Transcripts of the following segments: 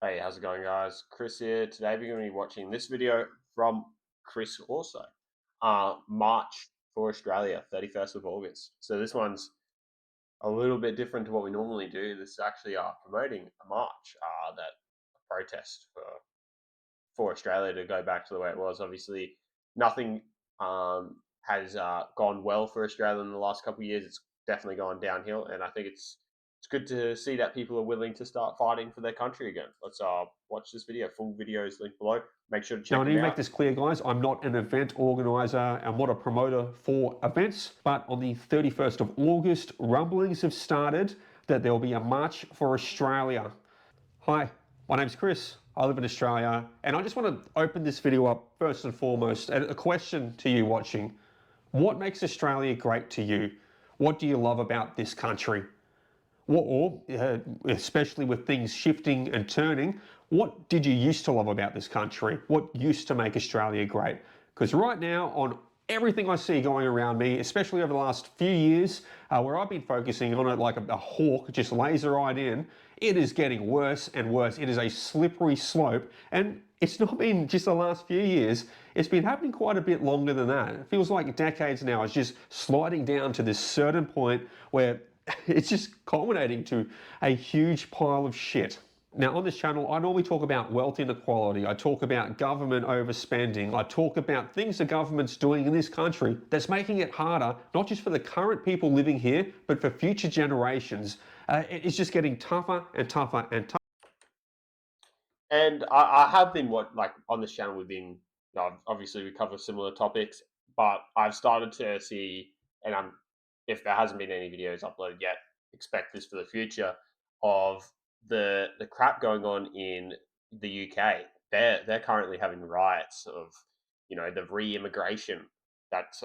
Hey, how's it going, guys? Chris here. Today we're going to be watching this video from Chris also. March for Australia, 31st of August. So this one's a little bit different to what we normally do. This is actually promoting a march, that a protest for Australia to go back to the way it was. Obviously, nothing has gone well for Australia in the last couple of years. It's definitely gone downhill, and I think it's good to see that people are willing to start fighting for their country again. Let's watch this video. Full video is linked below. Make sure to Now, check I need him to make out. this clear, guys. I'm not an event organizer. I'm not a promoter for events. But on the 31st of August, rumblings have started that there will be a march for Australia. Hi, my name's Chris. I live in Australia. And I just want to open this video up first and foremost. And a question to you watching. What makes Australia great to you? What do you love about this country? Especially with things shifting and turning, what did you used to love about this country? What used to make Australia great? Because right now, on everything I see going around me, especially over the last few years, where I've been focusing on it like a hawk, just laser-eyed in, it is getting worse and worse. It is a slippery slope, and it's not been just the last few years. It's been happening quite a bit longer than that. It feels like decades now. It's just sliding down to this certain point where it's just culminating to a huge pile of shit. Now, on this channel, I normally talk about wealth inequality. I talk about government overspending. I talk about things the government's doing in this country that's making it harder, not just for the current people living here, but for future generations. It's just getting tougher and tougher and tougher. And I have been like on this channel. We've been, obviously we cover similar topics, but I've started to see, and if there hasn't been any videos uploaded yet, expect this for the future of the crap going on in the UK. They're currently having riots of, the re-immigration that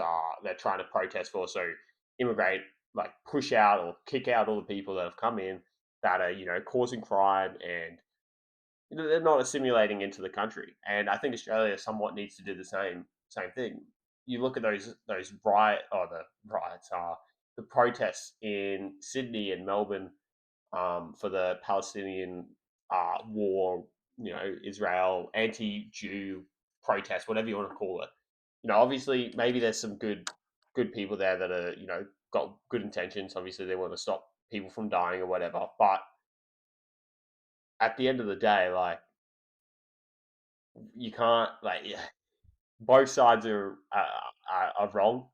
they're trying to protest for. So immigrate, like push out or kick out all the people that have come in that are causing crime, and they're not assimilating into the country. And I think Australia somewhat needs to do the same thing. You look at those riots, the protests in Sydney and Melbourne, for the Palestinian war, Israel anti-Jew protest, whatever you want to call it. Obviously, maybe there's some good people there that are got good intentions. Obviously, they want to stop people from dying or whatever. But at the end of the day, like, you can't, like, yeah, both sides are wrong.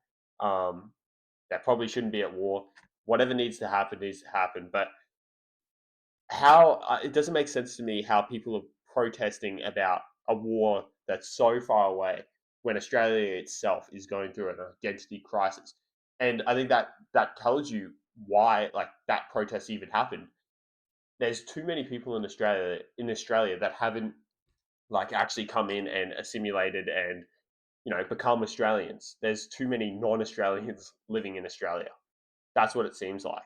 They probably shouldn't be at war. Whatever needs to happen needs to happen. But how it doesn't make sense to me how people are protesting about a war that's so far away when Australia itself is going through an identity crisis. And I think that tells you why, like, that protest even happened. There's too many people in Australia that haven't, like, actually come in and assimilated and become Australians. There's too many non-Australians living in Australia. That's what it seems like.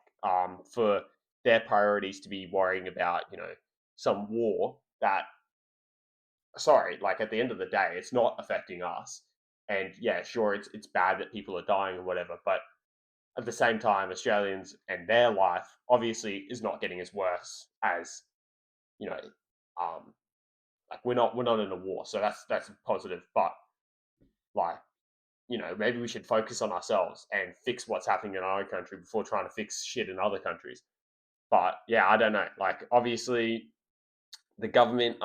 For their priorities to be worrying about, some war that, sorry, like, at the end of the day, it's not affecting us. And yeah, sure, it's bad that people are dying or whatever, but at the same time, Australians and their life obviously is not getting as worse as, you know, um, like, we're not in a war, so that's positive. But, like, maybe we should focus on ourselves and fix what's happening in our own country before trying to fix shit in other countries. But yeah, I don't know. Like, obviously, the government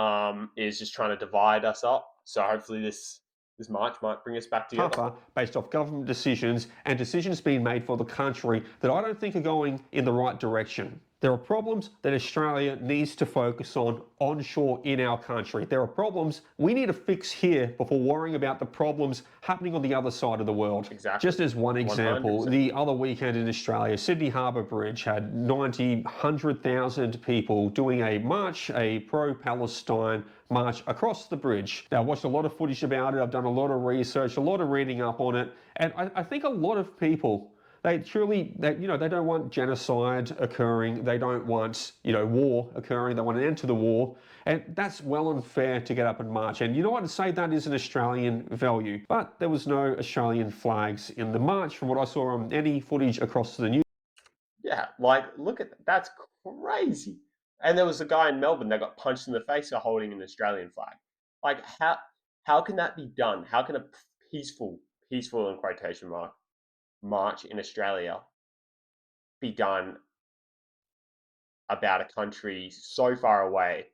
is just trying to divide us up. So hopefully this march might bring us back together. Tougher based off government decisions and decisions being made for the country that I don't think are going in the right direction. There are problems that Australia needs to focus on onshore in our country. There are problems we need to fix here before worrying about the problems happening on the other side of the world. Exactly. Just as one example, 100%. the other weekend in Australia, Sydney Harbour Bridge had 100,000 people doing a march, a pro-Palestine march across the bridge. Now, I watched a lot of footage about it. I've done a lot of research, a lot of reading up on it. And I think a lot of people, they don't want genocide occurring. They don't want, war occurring. They want an end to the war. And that's well and fair to get up and march. And you know what? I'd say that is an Australian value. But there was no Australian flags in the march from what I saw on any footage across the news. Yeah, like, look at that. That's crazy. And there was a guy in Melbourne that got punched in the face for holding an Australian flag. Like how can that be done? How can a peaceful in quotation march in Australia be done about a country so far away,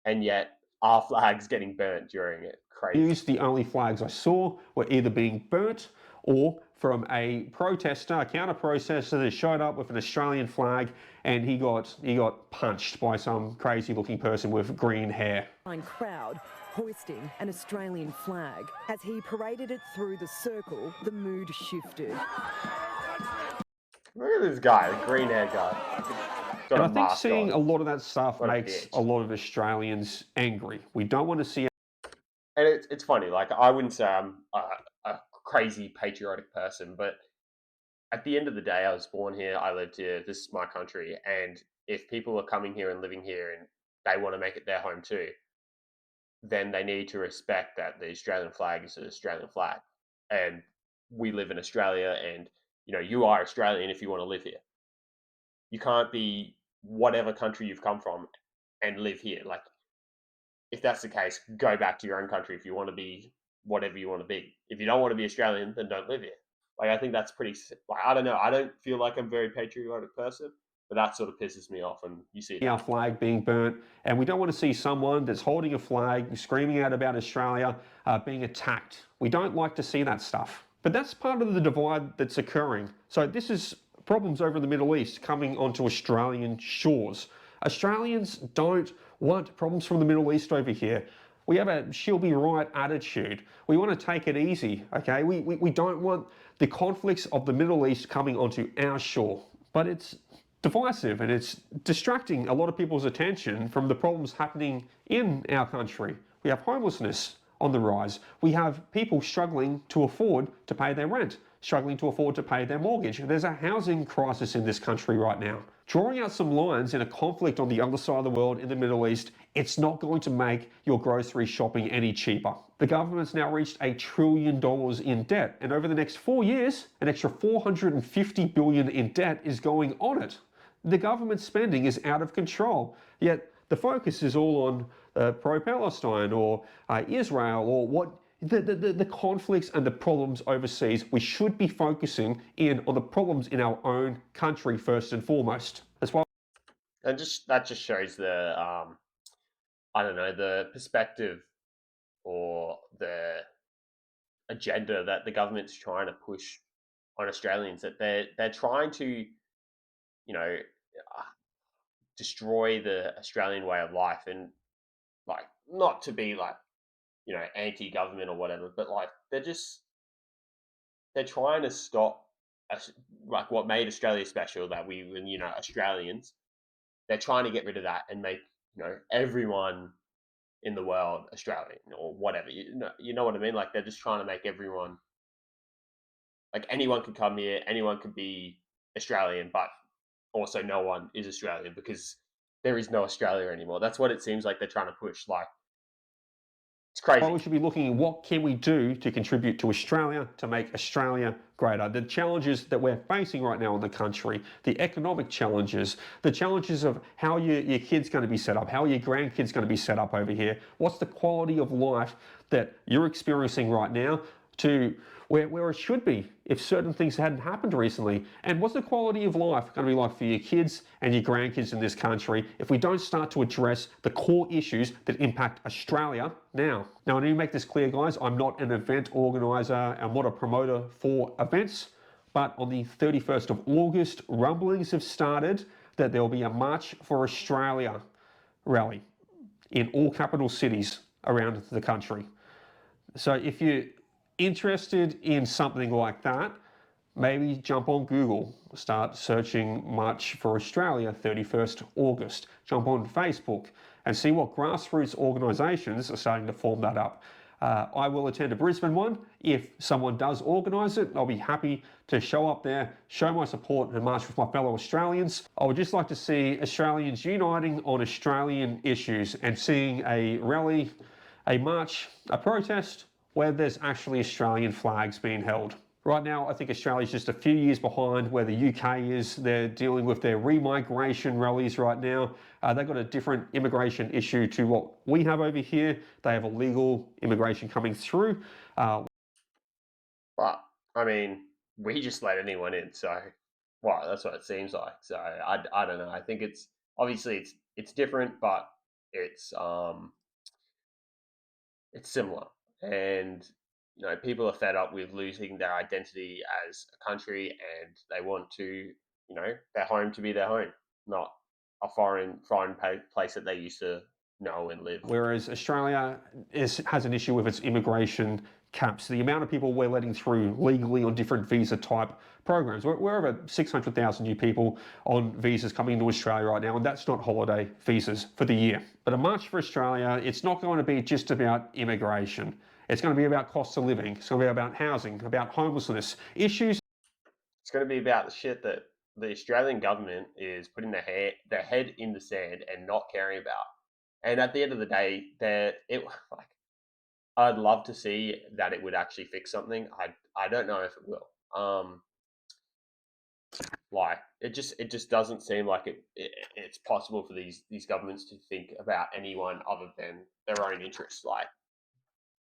and yet our flag's getting burnt during it? Crazy. The only flags I saw were either being burnt or from a protester, a counter protester that showed up with an Australian flag and he got punched by some crazy looking person with green hair. Crowd hoisting an Australian flag. As he paraded it through the circle, the mood shifted. Look at this guy, the green hair guy. Got And a I think mask seeing on. a lot of that stuff What a makes bitch. a lot of Australians angry. We don't want to see And it's funny. Like I wouldn't say I'm a crazy patriotic person, but at the end of the day, I was born here. I lived here. This is my country, and if people are coming here and living here and they want to make it their home too, then they need to respect that the Australian flag is an Australian flag, and we live in Australia, and you are Australian if you want to live here. You can't be whatever country you've come from and live here. Like if that's the case, go back to your own country if you want to be whatever you want to be. If you don't want to be Australian, then don't live here. Like I think that's pretty. Like I don't know. I don't feel like I'm a very patriotic person, but that sort of pisses me off when you see our that. flag being burnt, and we don't want to see someone that's holding a flag, screaming out about Australia, being attacked. We don't like to see that stuff. But that's part of the divide that's occurring. So this is problems over in the Middle East coming onto Australian shores. Australians don't want problems from the Middle East over here. We have a she'll be right attitude. We want to take it easy, okay? We don't want the conflicts of the Middle East coming onto our shore. But it's divisive and it's distracting a lot of people's attention from the problems happening in our country. We have homelessness on the rise. We have people struggling to afford to pay their rent, struggling to afford to pay their mortgage. There's a housing crisis in this country right now. Drawing out some lines in a conflict on the other side of the world in the Middle East, it's not going to make your grocery shopping any cheaper. The government's now reached $1 trillion in debt, and over the next 4 years, an extra $450 billion in debt is going on it. The government spending is out of control, yet the focus is all on pro-Palestine or Israel or what the conflicts and the problems overseas. We should be focusing in on the problems in our own country first and foremost. That's why And just that just shows the I don't know, the perspective or the agenda that the government's trying to push on Australians, that they're trying to destroy the Australian way of life, and like not to be like anti-government or whatever, but like they're trying to stop us, like what made Australia special, that we were Australians. They're trying to get rid of that and make everyone in the world Australian or whatever. You know what I mean? Like they're just trying to make everyone, like anyone could come here, anyone could be Australian, but also no one is Australian because there is no Australia anymore. That's what it seems like they're trying to push. Like it's crazy. we should be looking at what can we do to contribute to Australia to make Australia greater. The challenges that we're facing right now in the country, the economic challenges, the challenges of how your kid's going to be set up, how your grandkids going to be set up over here, what's the quality of life that you're experiencing right now to where it should be if certain things hadn't happened recently. And what's the quality of life going to be like for your kids and your grandkids in this country if we don't start to address the core issues that impact Australia now? Now, I need to make this clear, guys. I'm not an event organizer. I'm not a promoter for events. But on the 31st of August, rumblings have started that there will be a March for Australia rally in all capital cities around the country. So if you're interested in something like that, maybe jump on Google, start searching March for Australia 31st August. Jump on Facebook and see what grassroots organisations are starting to form that up. I will attend a Brisbane one. If someone does organise it, I'll be happy to show up there, show my support and march with my fellow Australians. I would just like to see Australians uniting on Australian issues and seeing a rally, a march, a protest where there's actually Australian flags being held. Right now, I think Australia's just a few years behind where the UK is. They're dealing with their remigration rallies right now. They've got a different immigration issue to what we have over here. They have illegal immigration coming through. But I mean, we just let anyone in, so well, that's what it seems like. So I don't know. I think it's obviously it's different, but it's um it's similar, and people are fed up with losing their identity as a country, and they want to their home to be their home, not a foreign place that they used to know and live. Whereas Australia has an issue with its immigration caps. The amount of people we're letting through legally on different visa type programs. We're over 600,000 new people on visas coming into Australia right now, and that's not holiday visas for the year. But a March for Australia, it's not going to be just about immigration. It's going to be about cost of living. It's going to be about housing, about homelessness, issues. It's going to be about the shit that the Australian government is putting their head in the sand and not caring about. And at the end of the day, like I'd love to see that it would actually fix something. I don't know if it will. Like it just doesn't seem like it's possible for these governments to think about anyone other than their own interests. Like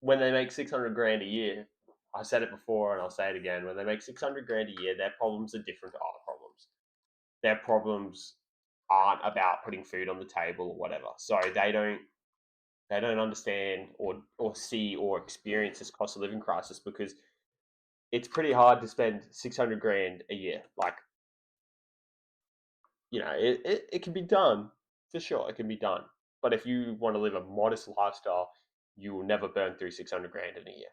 when they make 600 grand a year, I said it before and I'll say it again. When they make 600 grand a year, their problems are different to our problems. Their problems aren't about putting food on the table or whatever. So they don't understand or see or experience this cost of living crisis because it's pretty hard to spend 600 grand a year. Like it can be done for sure. It can be done, but if you want to live a modest lifestyle, you will never burn through 600 grand in a year,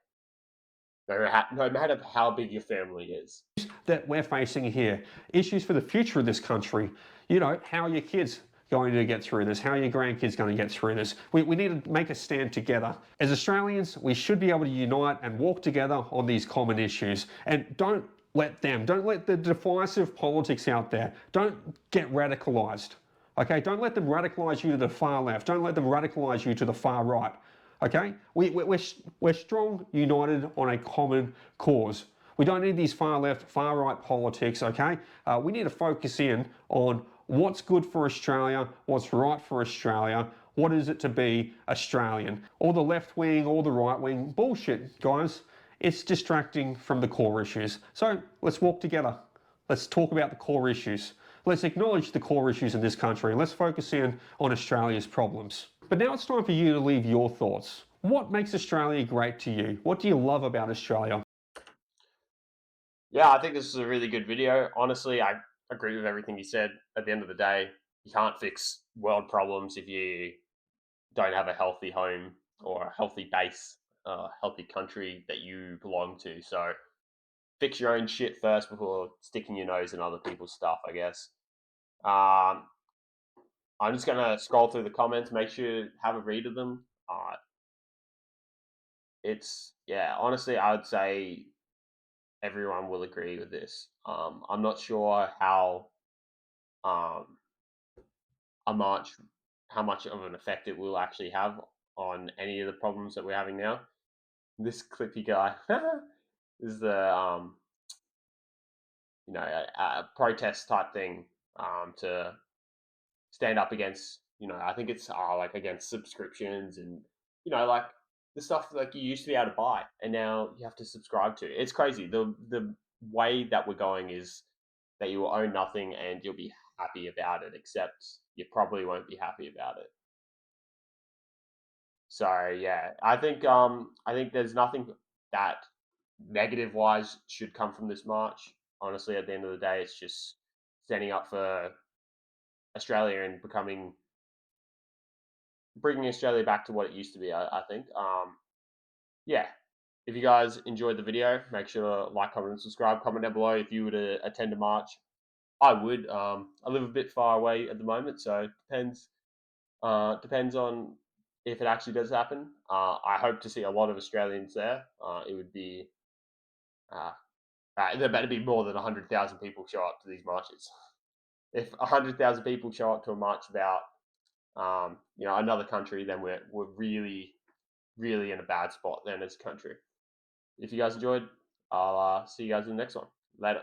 no matter how big your family is. That we're facing here, issues for the future of this country. How are your kids going to get through this? How are your grandkids going to get through this? We need to make a stand together. As Australians, we should be able to unite and walk together on these common issues. And don't let the divisive politics out there, don't get radicalised. Okay, don't let them radicalise you to the far left. Don't let them radicalise you to the far right. Okay, we're strong, united on a common cause. We don't need these far left, far right politics, okay? We need to focus in on what's good for Australia, what's right for Australia, what is it to be Australian. All the left wing, all the right wing, bullshit, guys. It's distracting from the core issues. So let's walk together. Let's talk about the core issues. Let's acknowledge the core issues in this country and let's focus in on Australia's problems. But now it's time for you to leave your thoughts. What makes Australia great to you? What do you love about Australia? Yeah, I think this is a really good video. Honestly, I agree with everything you said. At the end of the day, you can't fix world problems if you don't have a healthy home or a healthy base, a healthy country that you belong to. So fix your own shit first before sticking your nose in other people's stuff, I guess. Um, I'm just gonna scroll through the comments, make sure you have a read of them. It's yeah, honestly, I would say everyone will agree with this. I'm not sure um, a much how much of an effect it will actually have on any of the problems that we're having now. This clippy guy is the a protest type thing to stand up against. I think it's like against subscriptions and like the stuff like you used to be able to buy and now you have to subscribe to. It's crazy. The way that we're going is that you will own nothing and you'll be happy about it, except you probably won't be happy about it. So yeah, I think there's nothing that negative wise should come from this march. Honestly, at the end of the day, it's just standing up for Australia and bringing Australia back to what it used to be. I think. Yeah. If you guys enjoyed the video, make sure to like, comment, and subscribe. Comment down below if you were to attend a march. I would. I live a bit far away at the moment, so it depends. Depends on if it actually does happen. I hope to see a lot of Australians there. It would be. Uh, there better be more than 100,000 people show up to these marches. If 100,000 people show up to a march about another country, then we're really really in a bad spot then as a country. If you guys enjoyed, I'll see you guys in the next one. Later.